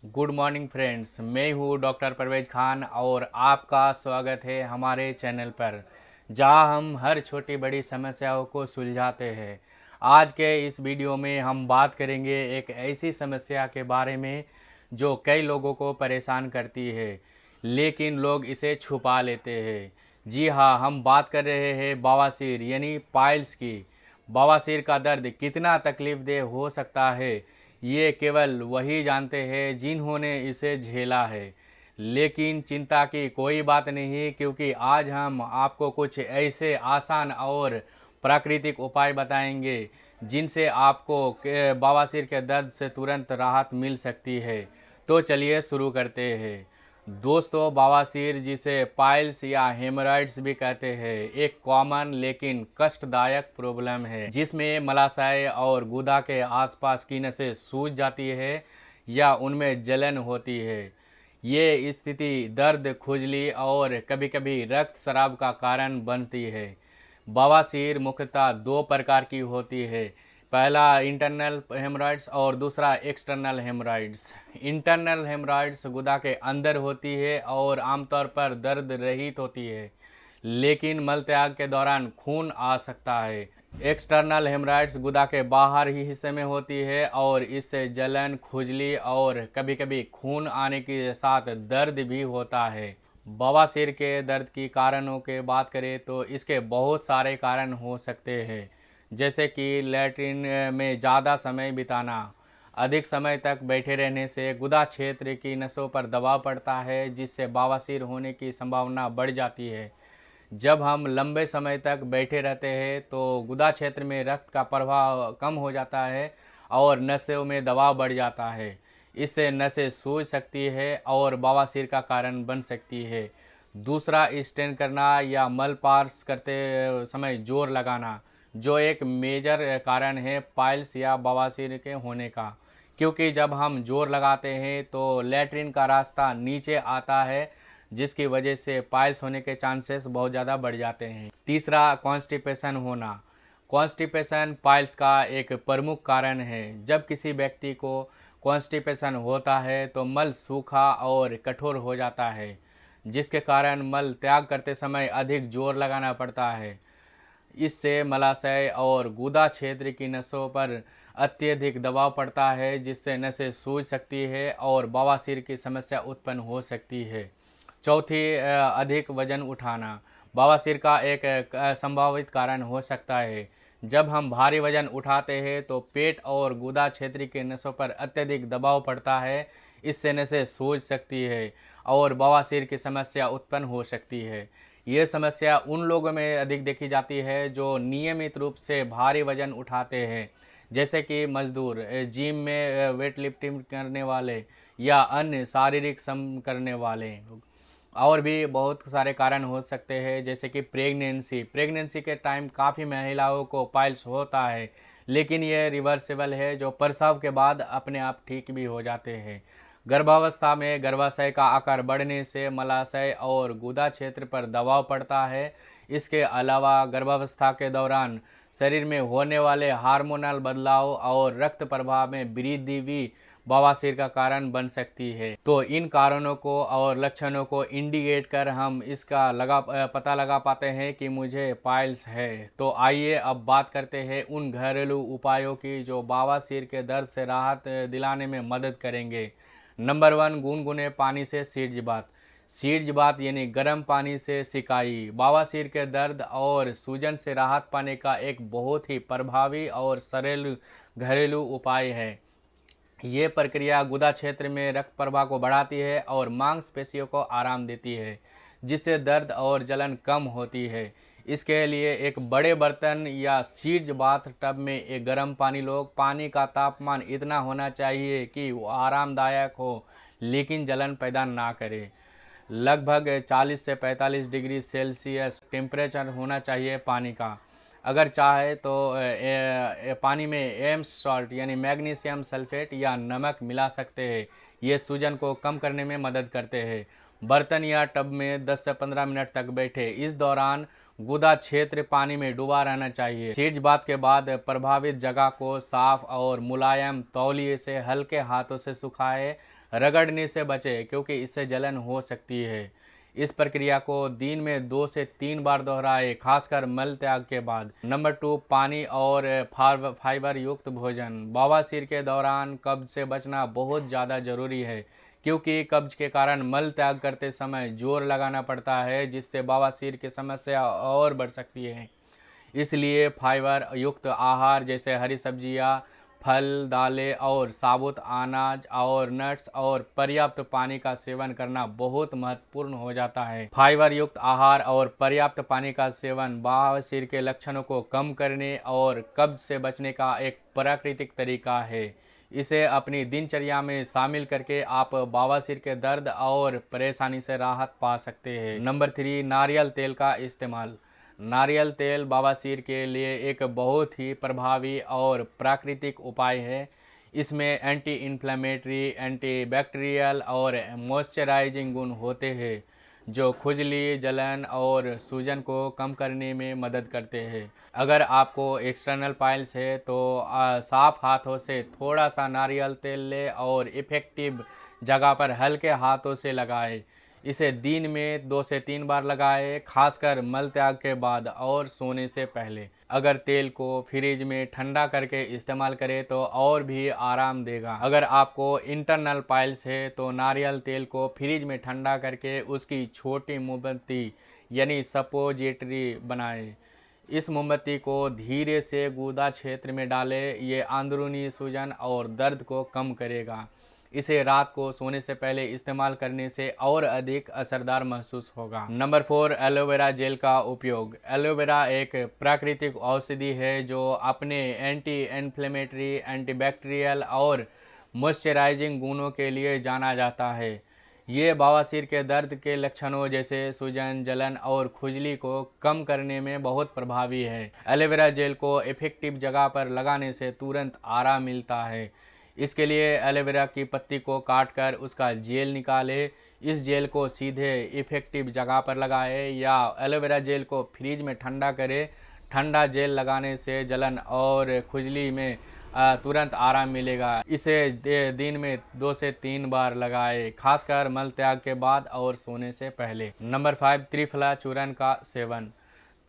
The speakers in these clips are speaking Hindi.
गुड मॉर्निंग फ्रेंड्स, मैं हूँ डॉक्टर परवेज खान और आपका स्वागत है हमारे चैनल पर, जहाँ हम हर छोटी बड़ी समस्याओं को सुलझाते हैं। आज के इस वीडियो में हम बात करेंगे एक ऐसी समस्या के बारे में जो कई लोगों को परेशान करती है, लेकिन लोग इसे छुपा लेते हैं। जी हाँ, हम बात कर रहे हैं बवासीर यानी पाइल्स की। बवासीर का दर्द कितना तकलीफदेह हो सकता है, ये केवल वही जानते हैं जिन्होंने इसे झेला है। लेकिन चिंता की कोई बात नहीं, क्योंकि आज हम आपको कुछ ऐसे आसान और प्राकृतिक उपाय बताएंगे जिनसे आपको बवासीर के दर्द से तुरंत राहत मिल सकती है। तो चलिए शुरू करते हैं। दोस्तों, बवासीर, जिसे पाइल्स या हेमराइड्स भी कहते हैं, एक कॉमन लेकिन कष्टदायक प्रॉब्लम है जिसमें मलाशय और गुदा के आसपास की नसें सूज जाती है या उनमें जलन होती है। ये स्थिति दर्द, खुजली और कभी-कभी रक्तस्राव का कारण बनती है। बवासीर मुख्यतः दो प्रकार की होती है। पहला इंटरनल हेमराइड्स और दूसरा एक्सटर्नल हेमराइड्स। इंटरनल हेमराइड्स गुदा के अंदर होती है और आमतौर पर दर्द रहित होती है, लेकिन मल त्याग के दौरान खून आ सकता है। एक्सटर्नल हेमराइड्स गुदा के बाहर ही हिस्से में होती है और इससे जलन, खुजली और कभी-कभी खून आने के साथ दर्द भी होता है। बवासीर के दर्द की कारणों के बात करें तो इसके बहुत सारे कारण हो सकते हैं, जैसे कि लैट्रिन में ज़्यादा समय बिताना। अधिक समय तक बैठे रहने से गुदा क्षेत्र की नसों पर दबाव पड़ता है, जिससे बवासीर होने की संभावना बढ़ जाती है। जब हम लंबे समय तक बैठे रहते हैं तो गुदा क्षेत्र में रक्त का प्रवाह कम हो जाता है और नसों में दबाव बढ़ जाता है। इससे नसें सूज सकती है और बवासीर का कारण बन सकती है। दूसरा, स्टेन करना या मल पास करते समय जोर लगाना, जो एक मेजर कारण है पाइल्स या बवासीर के होने का, क्योंकि जब हम जोर लगाते हैं तो लैट्रिन का रास्ता नीचे आता है, जिसकी वजह से पाइल्स होने के चांसेस बहुत ज़्यादा बढ़ जाते हैं। तीसरा, कॉन्स्टिपेशन होना। कॉन्स्टिपेशन पाइल्स का एक प्रमुख कारण है। जब किसी व्यक्ति को कॉन्स्टिपेशन होता है तो मल सूखा और कठोर हो जाता है, जिसके कारण मल त्याग करते समय अधिक जोर लगाना पड़ता है। इससे मलाशय और गुदा क्षेत्र की नसों पर अत्यधिक दबाव पड़ता है, जिससे नसें सूज सकती है और बवासीर की समस्या उत्पन्न हो सकती है। चौथी, अधिक वजन उठाना बवासीर का एक संभावित कारण हो सकता है। जब हम भारी वजन उठाते हैं तो पेट और गुदा क्षेत्र के नसों पर अत्यधिक दबाव पड़ता है। इससे नसें सूज सकती है और बवासीर की समस्या उत्पन्न हो सकती है। ये समस्या उन लोगों में अधिक देखी जाती है जो नियमित रूप से भारी वजन उठाते हैं, जैसे कि मजदूर, जिम में वेट लिफ्टिंग करने वाले या अन्य शारीरिक श्रम करने वाले। और भी बहुत सारे कारण हो सकते हैं, जैसे कि प्रेगनेंसी के टाइम काफ़ी महिलाओं को पाइल्स होता है, लेकिन ये रिवर्सिबल है, जो प्रसव के बाद अपने आप ठीक भी हो जाते हैं। गर्भावस्था में गर्भाशय का आकार बढ़ने से मलाशय और गुदा क्षेत्र पर दबाव पड़ता है। इसके अलावा गर्भावस्था के दौरान शरीर में होने वाले हार्मोनल बदलाव और रक्त प्रवाह में वृद्धि भी बवासीर का कारण बन सकती है। तो इन कारणों को और लक्षणों को इंडिकेट कर हम इसका पता लगा पाते हैं कि मुझे पाइल्स है। तो आइए अब बात करते हैं उन घरेलू उपायों की जो बवासीर के दर्द से राहत दिलाने में मदद करेंगे। नंबर 1, गुनगुने पानी से सीरज बात। सीरज बात यानी गर्म पानी से सिकाई बवासीर के दर्द और सूजन से राहत पाने का एक बहुत ही प्रभावी और सरल घरेलू उपाय है। ये प्रक्रिया गुदा क्षेत्र में रक्त प्रवाह को बढ़ाती है और मांसपेशियों को आराम देती है, जिससे दर्द और जलन कम होती है। इसके लिए एक बड़े बर्तन या सीज बाथ टब में एक गर्म पानी लो। पानी का तापमान इतना होना चाहिए कि वो आरामदायक हो, लेकिन जलन पैदा ना करे। लगभग 40 से 45 डिग्री सेल्सियस टेम्परेचर होना चाहिए पानी का। अगर चाहे तो पानी में एम्स सॉल्ट यानी मैग्नीशियम सल्फेट या नमक मिला सकते हैं। ये सूजन को कम करने में मदद करते हैं। बर्तन या टब में 10 से 15 मिनट तक बैठे। इस दौरान गुदा क्षेत्र पानी में डूबा रहना चाहिए। सीड्स बात के बाद प्रभावित जगह को साफ और मुलायम तौलिए से हल्के हाथों से सुखाए। रगड़ने से बचे क्योंकि इससे जलन हो सकती है। इस प्रक्रिया को दिन में 2 से 3 बार दोहराए, खासकर मल त्याग के बाद। नंबर 2, पानी और फाइबर युक्त भोजन। बवासीर के दौरान कब्ज से बचना बहुत ज़्यादा जरूरी है, क्योंकि कब्ज के कारण मल त्याग करते समय जोर लगाना पड़ता है, जिससे बवासीर की समस्या और बढ़ सकती है। इसलिए फाइबर युक्त आहार जैसे हरी सब्जियां, फल, दालें और साबुत अनाज और नट्स और पर्याप्त पानी का सेवन करना बहुत महत्वपूर्ण हो जाता है। फाइबर युक्त आहार और पर्याप्त पानी का सेवन बवासीर के लक्षणों को कम करने और कब्ज से बचने का एक प्राकृतिक तरीका है। इसे अपनी दिनचर्या में शामिल करके आप बवासीर के दर्द और परेशानी से राहत पा सकते हैं। नंबर 3, नारियल तेल का इस्तेमाल। नारियल तेल बवासीर के लिए एक बहुत ही प्रभावी और प्राकृतिक उपाय है। इसमें एंटी इन्फ्लेमेटरी, एंटीबैक्टीरियल और मॉइस्चराइजिंग गुण होते हैं, जो खुजली, जलन और सूजन को कम करने में मदद करते हैं। अगर आपको एक्सटर्नल पाइल्स है तो साफ हाथों से थोड़ा सा नारियल तेल ले और इफेक्टिव जगह पर हल्के हाथों से लगाएं। इसे दिन में 2 से 3 बार लगाएं, खासकर मल त्याग के बाद और सोने से पहले। अगर तेल को फ्रिज में ठंडा करके इस्तेमाल करें तो और भी आराम देगा। अगर आपको इंटरनल पाइल्स है तो नारियल तेल को फ्रिज में ठंडा करके उसकी छोटी मोमबत्ती यानी सपोजिटरी बनाएं। इस मोमबत्ती को धीरे से गुदा क्षेत्र में डालें। ये अंदरूनी सूजन और दर्द को कम करेगा। इसे रात को सोने से पहले इस्तेमाल करने से और अधिक असरदार महसूस होगा। नंबर 4, एलोवेरा जेल का उपयोग। एलोवेरा एक प्राकृतिक औषधि है जो अपने एंटी इन्फ्लेमेटरी, एंटीबैक्टीरियल और मॉइस्चराइजिंग गुणों के लिए जाना जाता है। ये बवासीर के दर्द के लक्षणों जैसे सूजन, जलन और खुजली को कम करने में बहुत प्रभावी है। एलोवेरा जेल को इफेक्टिव जगह पर लगाने से तुरंत आराम मिलता है। इसके लिए एलोवेरा की पत्ती को काटकर उसका जेल निकालें। इस जेल को सीधे इफेक्टिव जगह पर लगाएं या एलोवेरा जेल को फ्रिज में ठंडा करें। ठंडा जेल लगाने से जलन और खुजली में तुरंत आराम मिलेगा। इसे दिन में 2 से 3 बार लगाएं, खासकर मल त्याग के बाद और सोने से पहले। नंबर 5, त्रिफला चूर्ण का सेवन।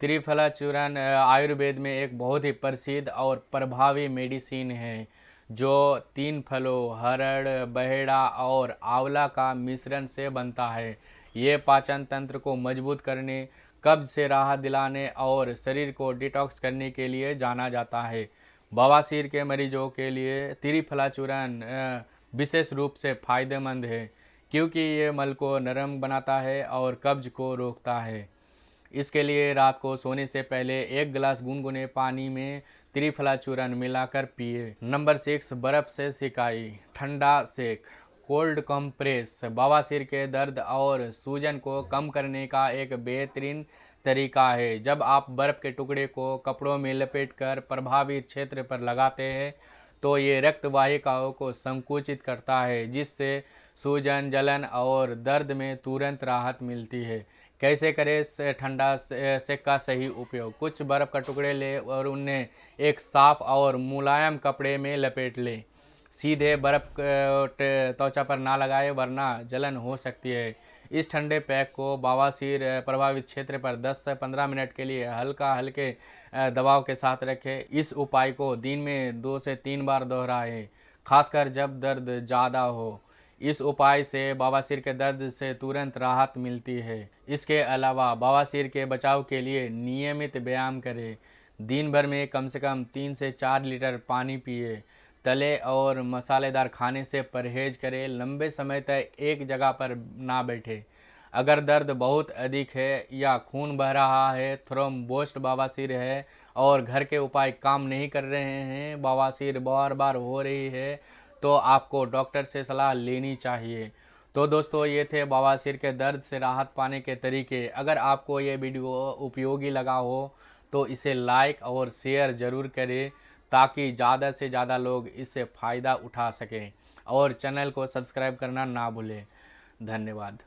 त्रिफला चूर्ण आयुर्वेद में एक बहुत ही प्रसिद्ध और प्रभावी मेडिसिन है, जो 3 फलों हरड़, बहेड़ा और आंवला का मिश्रण से बनता है। ये पाचन तंत्र को मजबूत करने, कब्ज से राहत दिलाने और शरीर को डिटॉक्स करने के लिए जाना जाता है। बवासीर के मरीजों के लिए त्रिफला चूर्ण विशेष रूप से फायदेमंद है, क्योंकि ये मल को नरम बनाता है और कब्ज को रोकता है। इसके लिए रात को सोने से पहले 1 गिलास गुनगुने पानी में त्रिफला चूर्ण मिलाकर पिए। नंबर 6, बर्फ से सिकाई, ठंडा सेक। कोल्ड कंप्रेस बवासीर के दर्द और सूजन को कम करने का एक बेहतरीन तरीका है। जब आप बर्फ के टुकड़े को कपड़ों में लपेटकर प्रभावित क्षेत्र पर लगाते हैं तो ये रक्त वाहिकाओं को संकुचित करता है, जिससे सूजन, जलन और दर्द में तुरंत राहत मिलती है। कैसे करें ठंडा सेक का सही उपयोग। कुछ बर्फ़ का टुकड़े ले और उन्हें एक साफ और मुलायम कपड़े में लपेट लें। सीधे बर्फ़ त्वचा पर ना लगाएं, वरना जलन हो सकती है। इस ठंडे पैक को बवासीर प्रभावित क्षेत्र पर 10 से 15 मिनट के लिए हल्के दबाव के साथ रखें। इस उपाय को दिन में 2 से 3 बार दोहराएं, खासकर जब दर्द ज़्यादा हो। इस उपाय से बवासीर के दर्द से तुरंत राहत मिलती है। इसके अलावा बवासीर के बचाव के लिए नियमित व्यायाम करें। दिन भर में कम से कम 3 से 4 लीटर पानी पिए। तले और मसालेदार खाने से परहेज करें। लंबे समय तक एक जगह पर ना बैठे। अगर दर्द बहुत अधिक है या खून बह रहा है, थ्रोम्बोस्ट बवासीर है और घर के उपाय काम नहीं कर रहे हैं, बवासीर बार बार हो रही है, तो आपको डॉक्टर से सलाह लेनी चाहिए। तो दोस्तों, ये थे बवासीर के दर्द से राहत पाने के तरीके। अगर आपको ये वीडियो उपयोगी लगा हो तो इसे लाइक और शेयर ज़रूर करें, ताकि ज़्यादा से ज़्यादा लोग इससे फ़ायदा उठा सकें। और चैनल को सब्सक्राइब करना ना भूलें। धन्यवाद।